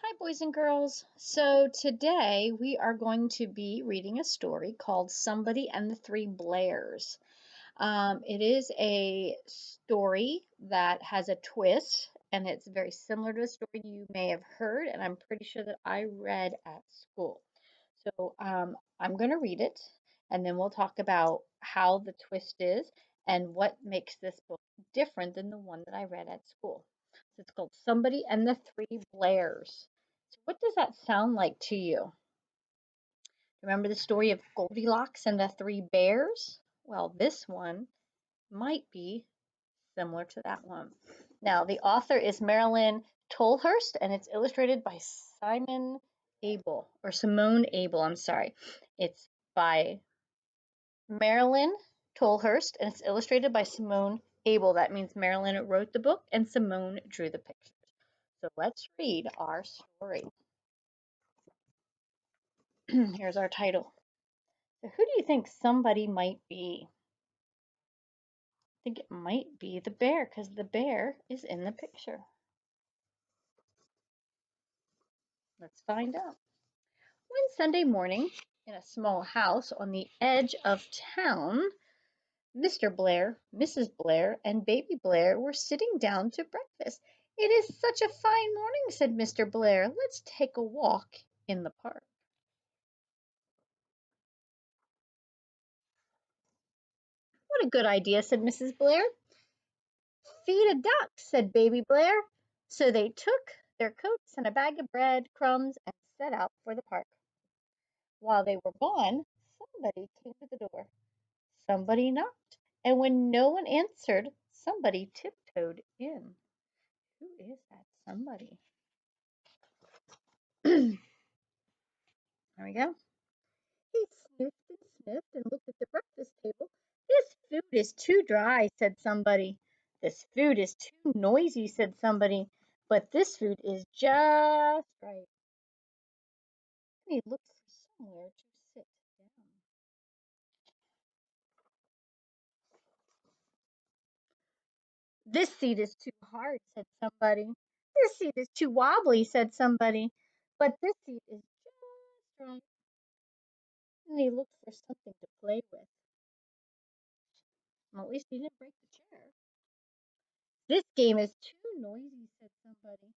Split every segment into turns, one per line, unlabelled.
Hi, boys and girls. So today we are going to be reading a story called Somebody and the Three Blairs. It is a story that has a twist, and it's very similar to a story you may have heard, and I'm pretty sure that I read at school. So I'm going to read it, and then we'll talk about how the twist is and what makes this book different than the one that I read at school. So it's called Somebody and the Three Blairs. So what does that sound like to you? Remember the story of Goldilocks and the Three Bears? Well, this one might be similar to that one. Now, the author is Marilyn Tolhurst, and it's illustrated by Simone Abel, I'm sorry. It's by Marilyn Tolhurst, and it's illustrated by Simone Abel. That means Marilyn wrote the book and Simone drew the pictures. So let's read our story. Here's our title. So who do you think somebody might be? I think it might be the bear because the bear is in the picture. Let's find out. One Sunday morning, in a small house on the edge of town, Mr. Blair, Mrs. Blair, and Baby Blair were sitting down to breakfast. "It is such a fine morning," said Mr. Blair. "Let's take a walk in the park." "What a good idea," said Mrs. Blair. "Feed a duck," said Baby Blair. So they took their coats and a bag of bread crumbs and set out for the park. While they were gone, somebody came to the door. Somebody knocked, and when no one answered, somebody tiptoed in. Who is that somebody? There we go. He sniffed and looked at the breakfast table. "This food is too dry," said somebody. "This food is too noisy," said somebody. "But this food is just right." And he looked for somewhere to sit down. "This seat is too hard," said somebody. "This seat is too wobbly," said somebody. "But this seat is just right." And he looked for something to play with. Well, at least he didn't break the chair. "This game is too noisy," said somebody.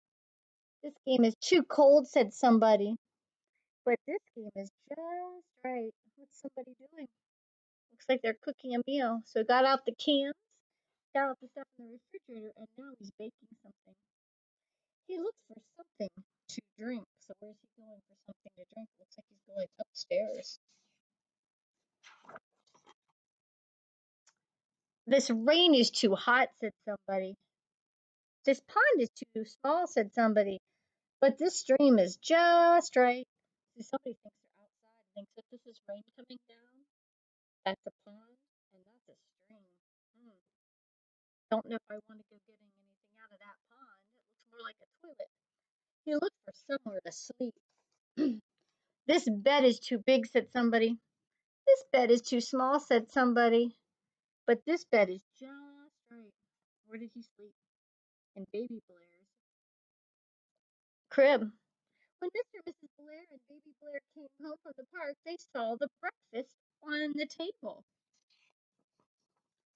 "This game is too cold," said somebody. "But this game is just right." What's somebody doing? Looks like they're cooking a meal. So he got out the cans, got out the stuff in the refrigerator, and now he's baking something. He looks for something to drink. So where's he going for something to drink? Looks like he's going upstairs. "This rain is too hot," said somebody. "This pond is too small," said somebody. "But this stream is just right." See, somebody thinks they're outside and thinks that this is rain coming down. That's a pond, and that's a stream. Hmm. Don't know if I want to go getting anything out of that pond. It looks more like a toilet. He looked for somewhere to sleep. "This bed is too big," said somebody. "This bed is too small," said somebody. "But this bed is just right." Where did he sleep? In Baby Blair's crib. When Mr. and Mrs. Blair and Baby Blair came home from the park, they saw the breakfast on the table.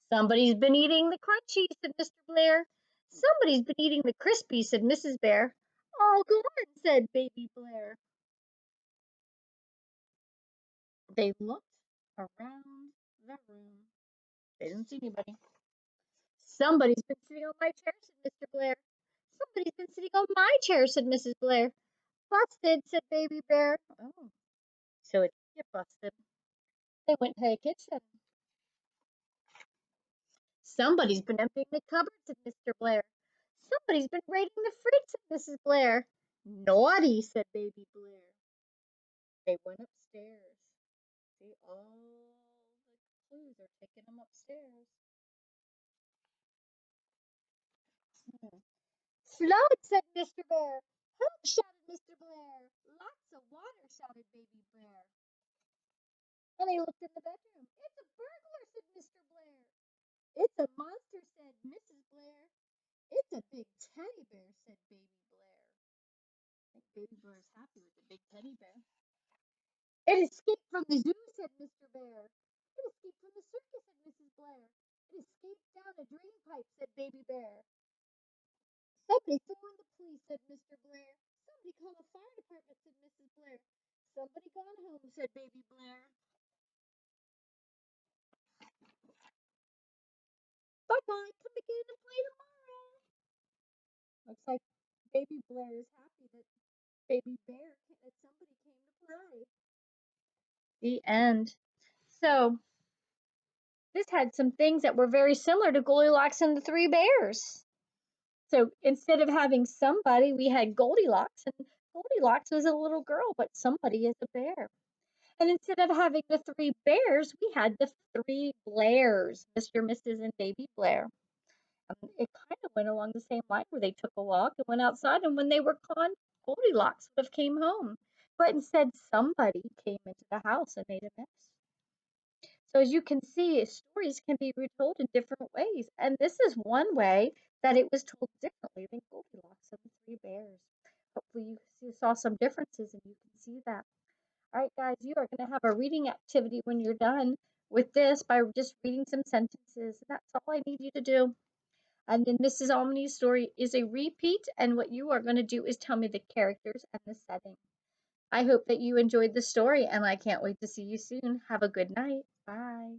"Somebody's been eating the crunchy," said Mr. Blair. "Somebody's been eating the crispy," said Mrs. Bear. "All gone," said Baby Blair. They looked around the room. They didn't see anybody. "Somebody's been sitting on my chair," said Mr. Blair. "Somebody's been sitting on my chair," said Mrs. Blair. "Busted," said Baby Bear. Oh, so it did get busted. They went to the kitchen. "Somebody's been emptying the cupboard," said Mr. Blair. "Somebody's been raiding the fridge," said Mrs. Blair. "Naughty," said Baby Blair. They went upstairs. See, all the clues are taking them upstairs. "Flood," said Mr. Bear. "Help," shouted Mr. Blair. "Lots of water," shouted Baby Blair. And they looked in the bedroom. "It's a burglar," said Mr. Blair. "It's a monster," said Mrs. Blair. "It's a big teddy bear," said Baby Blair. Baby Bear is happy with the big teddy bear. It escaped from the zoo, said Mr. Bear. It escaped from the circus, said Mrs. Blair. It escaped down a drain pipe, said Baby Bear. Somebody phone the police, said Mr. Blair. Somebody call the fire department, said Mrs. Blair. Somebody gone home, said Baby Blair. Bye bye, come again and play tomorrow. Looks like Baby Blair is happy that Baby Bear that somebody came to play. The end. So this had some things that were very similar to Goldilocks and the Three Bears. So instead of having somebody, we had Goldilocks, and Goldilocks was a little girl, but somebody is a bear. And instead of having the three bears, we had the three Blairs, Mr., Mrs., and Baby Blair. It kind of went along the same line where they took a walk and went outside, and when they were gone, Goldilocks would have came home. But instead, somebody came into the house and made a mess. So as you can see, stories can be retold in different ways, and this is one way that it was told differently than Goldilocks and the Three Bears. Hopefully saw some differences and you can see that. All right, guys, you are going to have a reading activity when you're done with this by just reading some sentences. That's all I need you to do. And then Mrs. Omni's story is a repeat, and what you are going to do is tell me the characters and the setting. I hope that you enjoyed the story, and I can't wait to see you soon. Have a good night. Bye.